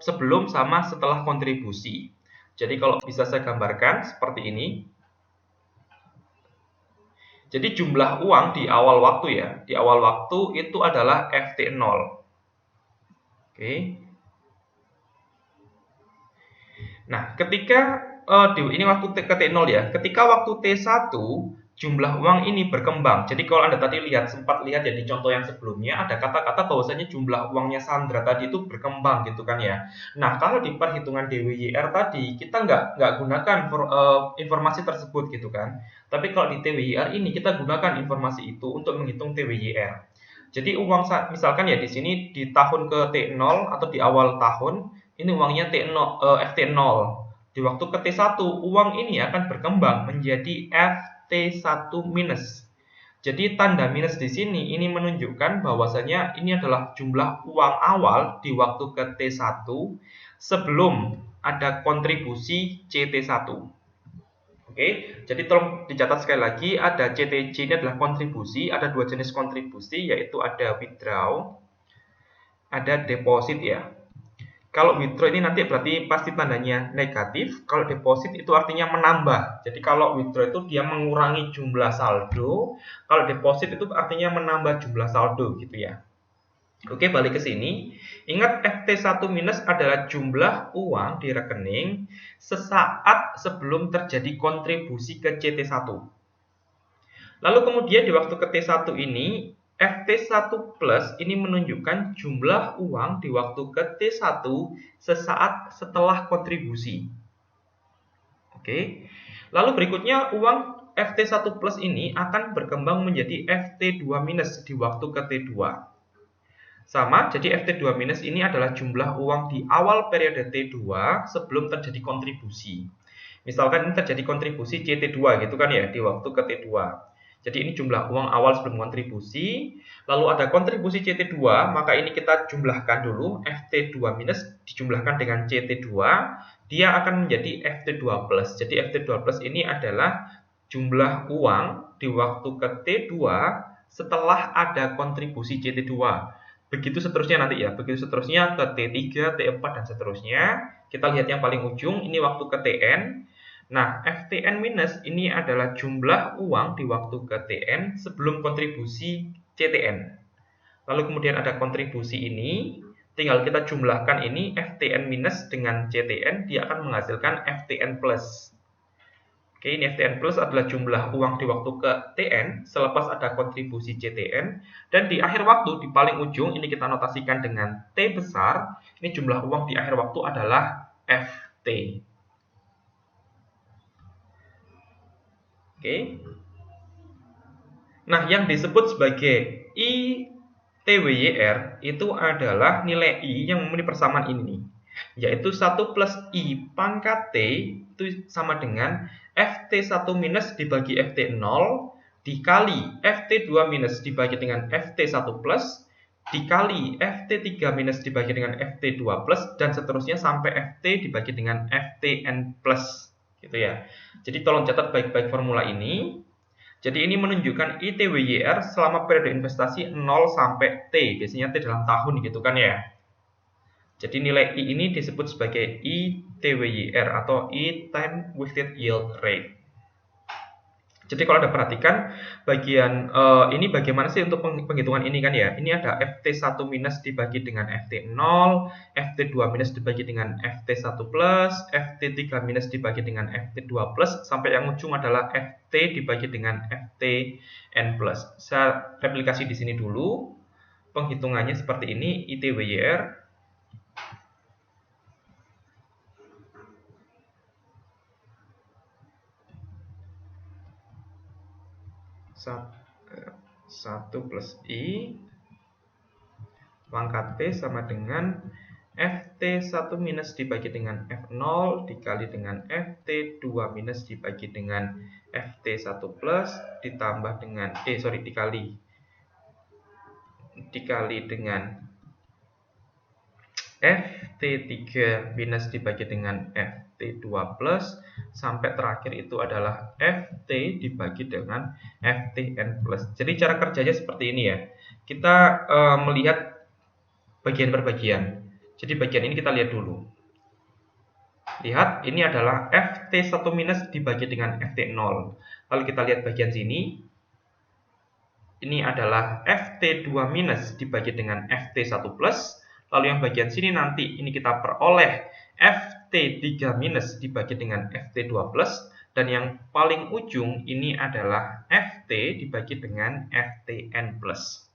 sebelum sama setelah kontribusi. Jadi kalau bisa saya gambarkan seperti ini. Jadi jumlah uang di awal waktu ya, di awal waktu itu adalah FT0. Oke. Nah, ketika ini waktu ke T0 ya. Ketika waktu T1 jumlah uang ini berkembang. Jadi kalau Anda tadi sempat lihat ya di contoh yang sebelumnya ada kata-kata bahwasanya jumlah uangnya Sandra tadi itu berkembang gitu kan ya. Nah, kalau di perhitungan DWYR tadi kita nggak gunakan informasi tersebut gitu kan. Tapi kalau di TWYR ini kita gunakan informasi itu untuk menghitung TWYR. Jadi uang misalkan ya di sini di tahun ke T0 atau di awal tahun ini uangnya FT0. Di waktu ke T1 uang ini akan berkembang menjadi FT1 minus. Jadi tanda minus di sini ini menunjukkan bahwasanya ini adalah jumlah uang awal di waktu ke T1 sebelum ada kontribusi CT1. Oke, jadi tolong dicatat sekali lagi, ada CTC ini adalah kontribusi, ada dua jenis kontribusi yaitu ada withdraw, ada deposit ya. Kalau withdraw ini nanti berarti pasti tandanya negatif, kalau deposit itu artinya menambah. Jadi kalau withdraw itu dia mengurangi jumlah saldo, kalau deposit itu artinya menambah jumlah saldo gitu ya. Oke, balik ke sini. Ingat FT1 minus adalah jumlah uang di rekening sesaat sebelum terjadi kontribusi ke CT1. Lalu kemudian di waktu ke T1 ini, FT1 plus ini menunjukkan jumlah uang di waktu ke T1 sesaat setelah kontribusi. Oke. Lalu berikutnya uang FT1 plus ini akan berkembang menjadi FT2 minus di waktu ke T2. Sama, jadi FT2 minus ini adalah jumlah uang di awal periode T2 sebelum terjadi kontribusi. Misalkan ini terjadi kontribusi CT2 gitu kan ya, di waktu ke T2. Jadi ini jumlah uang awal sebelum kontribusi, lalu ada kontribusi CT2, maka ini kita jumlahkan dulu, FT2 minus dijumlahkan dengan CT2, dia akan menjadi FT2 plus. Jadi FT2 plus ini adalah jumlah uang di waktu ke T2 setelah ada kontribusi CT2. Begitu seterusnya nanti ya, begitu seterusnya ke T3, T4, dan seterusnya. Kita lihat yang paling ujung, ini waktu ke TN. Nah, FTN minus ini adalah jumlah uang di waktu ke TN sebelum kontribusi CTN. Lalu kemudian ada kontribusi ini, tinggal kita jumlahkan ini FTN minus dengan CTN, dia akan menghasilkan FTN plus. Oke, ini FTN plus adalah jumlah uang di waktu ke TN selepas ada kontribusi CTN. Dan di akhir waktu, di paling ujung, ini kita notasikan dengan T besar. Ini jumlah uang di akhir waktu adalah FT. Oke. Nah, yang disebut sebagai ITWYR itu adalah nilai I yang memenuhi persamaan ini. Yaitu 1 plus I pangkat T itu sama dengan FT1 minus dibagi FT0 dikali FT2 minus dibagi dengan FT1 plus dikali FT3 minus dibagi dengan FT2 plus dan seterusnya sampai FT dibagi dengan FTN plus gitu ya. Jadi tolong catat baik-baik formula ini. Jadi ini menunjukkan ITWYR selama periode investasi 0 sampai T, biasanya T dalam tahun gitu kan ya. Jadi nilai I ini disebut sebagai ITWYR atau I time weighted yield rate. Jadi kalau Anda perhatikan bagian ini bagaimana sih untuk penghitungan ini kan ya. Ini ada FT1 minus dibagi dengan FT0, FT2 minus dibagi dengan FT1 plus, FT3 minus dibagi dengan FT2 plus, sampai yang ujung adalah FT dibagi dengan FTN plus. Saya replikasi di sini dulu. Penghitungannya seperti ini, ITWYR. Satu plus I pangkat T sama dengan FT1 minus dibagi dengan F0 dikali dengan FT2 minus dibagi dengan FT1 plus ditambah dengan dikali dengan FT3 minus dibagi dengan FT2 plus sampai terakhir itu adalah FT dibagi dengan FTN plus. Jadi cara kerjanya seperti ini ya. Kita melihat bagian per bagian. Jadi bagian ini kita lihat dulu. Lihat, ini adalah Ft1 minus dibagi dengan Ft0. Lalu kita lihat bagian sini. Ini adalah Ft2 minus dibagi dengan Ft1 plus. Lalu yang bagian sini nanti ini kita peroleh Ft3 minus dibagi dengan Ft2 plus. Dan yang paling ujung ini adalah Ft dibagi dengan Ftn plus.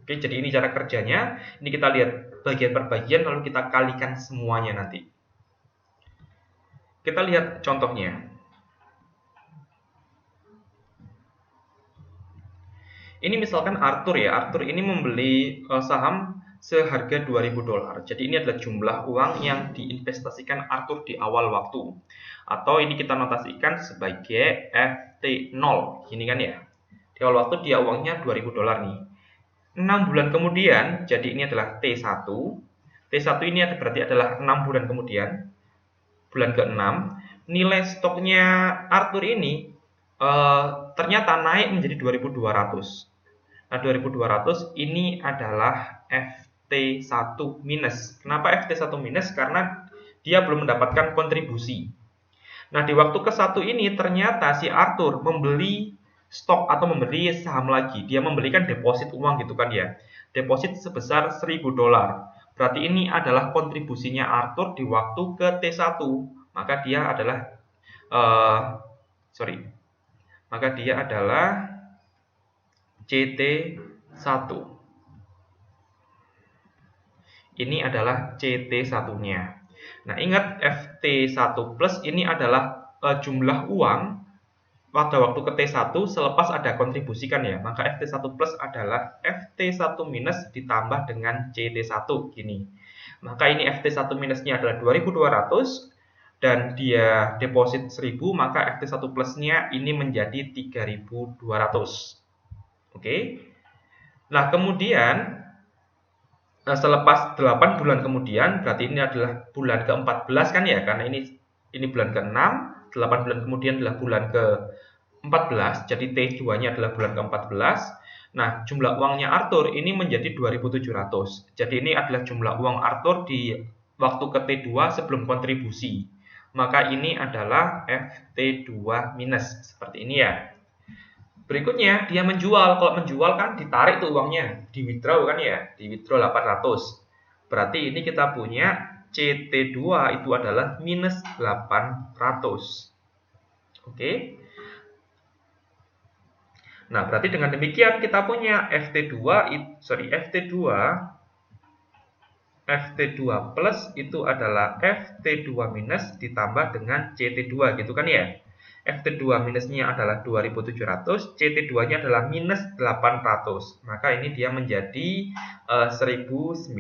Oke, jadi ini cara kerjanya. Ini kita lihat bagian per bagian, lalu kita kalikan semuanya nanti. Kita lihat contohnya. Ini misalkan Arthur ya. Arthur ini membeli saham seharga $2.000. Jadi ini adalah jumlah uang yang diinvestasikan Arthur di awal waktu. Atau ini kita notasikan sebagai Ft0. Ini kan ya. Di awal waktu dia uangnya $2.000 nih. 6 bulan kemudian, jadi ini adalah T1. T1 ini berarti adalah 6 bulan kemudian. Bulan ke-6. Nilai stoknya Arthur ini ternyata naik menjadi 2.200. Nah, 2.200 ini adalah Ft1 minus. Kenapa Ft1 minus? Karena dia belum mendapatkan kontribusi. Nah, di waktu ke-1 ini ternyata si Arthur membeli stok atau membeli saham lagi. Dia membelikan deposit uang gitu kan ya. Deposit sebesar $1.000. Berarti ini adalah kontribusinya Arthur di waktu ke T1. Maka dia adalah Maka dia adalah CT1. Ini adalah CT1-nya. Nah, ingat Ft1 plus ini adalah jumlah uang pada waktu ke T1 selepas ada kontribusi kan ya. Maka Ft1 plus adalah Ft1 minus ditambah dengan CT1 gini. Maka ini Ft1 minusnya adalah 2.200 dan dia deposit 1.000, maka Ft1 plusnya ini menjadi 3.200. Oke. Nah, kemudian selepas 8 bulan kemudian, berarti ini adalah bulan ke-14 kan ya, karena ini bulan ke-6, 8 bulan kemudian adalah bulan ke-14, jadi T2-nya adalah bulan ke-14. Nah, jumlah uangnya Arthur ini menjadi 2.700. Jadi ini adalah jumlah uang Arthur di waktu ke T2 sebelum kontribusi. Maka ini adalah Ft2 minus, seperti ini ya. Berikutnya, dia menjual. Kalau menjual kan ditarik tuh uangnya, di withdraw kan ya, di withdraw 800. Berarti ini kita punya CT2 itu adalah minus 800. Oke. Nah, berarti dengan demikian kita punya Ft2 plus itu adalah Ft2 minus ditambah dengan CT2 gitu kan ya. Ft2 minusnya adalah 2.700, CT2-nya adalah minus 800. Maka ini dia menjadi 1.900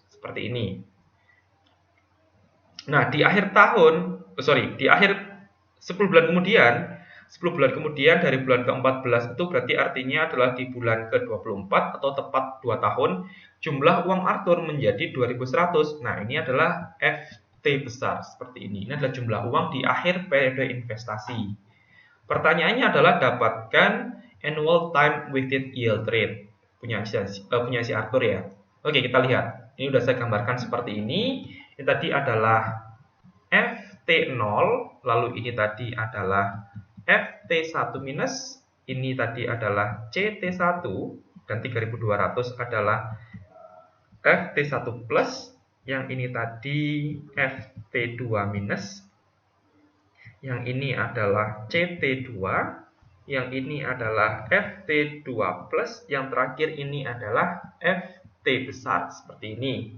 seperti ini. Nah, di akhir 10 bulan kemudian dari bulan ke-14 itu berarti artinya adalah di bulan ke-24 atau tepat 2 tahun, jumlah uang Arthur menjadi 2.100. Nah, ini adalah Ft besar seperti ini. Ini adalah jumlah uang di akhir periode investasi. Pertanyaannya adalah dapatkan annual time weighted yield rate punya si Arthur ya. Oke, kita lihat. Ini sudah saya gambarkan seperti ini. Ini tadi adalah Ft0, lalu ini tadi adalah Ft1 minus, ini tadi adalah CT1, dan 3.200 adalah Ft1 plus, yang ini tadi Ft2 minus, yang ini adalah CT2, yang ini adalah Ft2 plus, yang terakhir ini adalah Ft besar, seperti ini.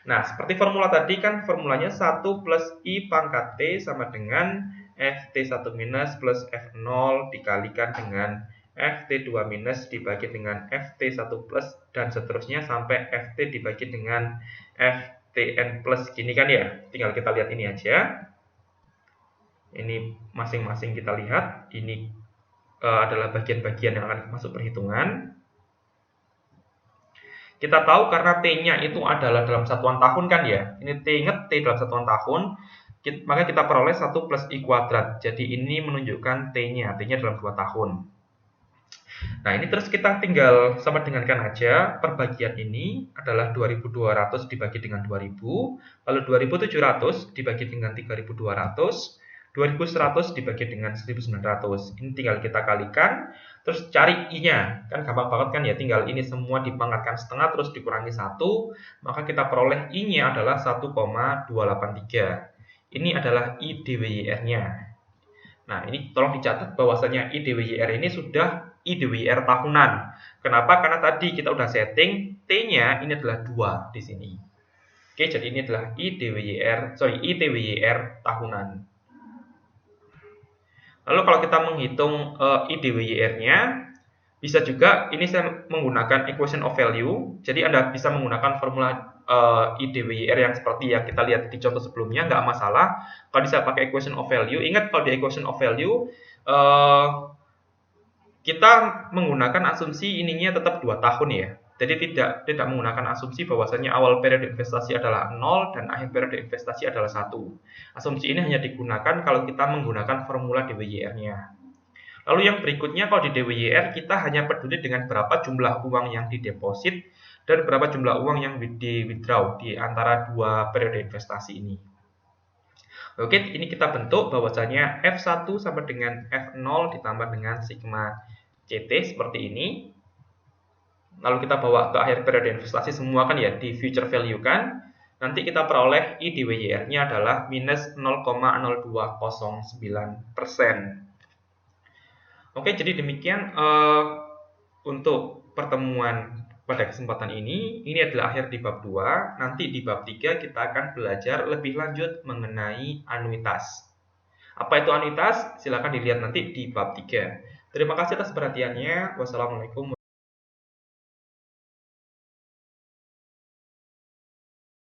Nah, seperti formula tadi kan formulanya 1 plus I pangkat T sama dengan Ft1 minus plus F0 dikalikan dengan Ft2 minus dibagi dengan Ft1 plus dan seterusnya sampai Ft dibagi dengan Ftn plus gini kan ya. Tinggal kita lihat ini aja. Ini masing-masing kita lihat. Ini adalah bagian-bagian yang akan masuk perhitungan. Kita tahu karena T-nya itu adalah dalam satuan tahun kan ya. Ini ingat T dalam satuan tahun. Maka kita peroleh 1 plus I kuadrat. Jadi ini menunjukkan T-nya. T-nya dalam 2 tahun. Nah, ini terus kita tinggal sama dengankan aja, perbagian ini adalah 2.200 dibagi dengan 2.000, lalu 2.700 dibagi dengan 3.200, 2.100 dibagi dengan 1.900. Ini tinggal kita kalikan, terus cari I-nya. Kan gampang banget kan ya, tinggal ini semua dipangkatkan setengah terus dikurangi 1, maka kita peroleh I-nya adalah 1,283. Ini adalah IDWYR-nya. Nah, ini tolong dicatat bahwasanya IDWYR ini sudah IDWYR tahunan. Kenapa? Karena tadi kita udah setting T-nya ini adalah 2 di sini. Oke, jadi ini adalah IDWYR tahunan. Lalu kalau kita menghitung IDWYR-nya, bisa juga ini saya menggunakan equation of value. Jadi Anda bisa menggunakan formula IDWYR yang seperti yang kita lihat di contoh sebelumnya, nggak masalah. Kalau bisa pakai equation of value, ingat kalau di equation of value kita menggunakan asumsi ininya tetap 2 tahun ya. Jadi tidak menggunakan asumsi bahwasanya awal periode investasi adalah 0 dan akhir periode investasi adalah 1. Asumsi ini hanya digunakan kalau kita menggunakan formula DWYR-nya. Lalu yang berikutnya kalau di DWYR kita hanya peduli dengan berapa jumlah uang yang dideposit dan berapa jumlah uang yang di withdraw di antara dua periode investasi ini. Oke, ini kita bentuk bahwasanya F1 sama dengan F0 ditambah dengan sigma CT seperti ini. Lalu kita bawa ke akhir periode investasi semua kan ya, di future value kan. Nanti kita peroleh IDWYR-nya adalah minus 0,0209%. Oke, jadi demikian untuk pertemuan pada kesempatan ini. Ini adalah akhir di bab 2. Nanti di bab 3 kita akan belajar lebih lanjut mengenai anuitas. Apa itu anuitas? Silakan dilihat nanti di bab 3. Terima kasih atas perhatiannya. Wassalamualaikum.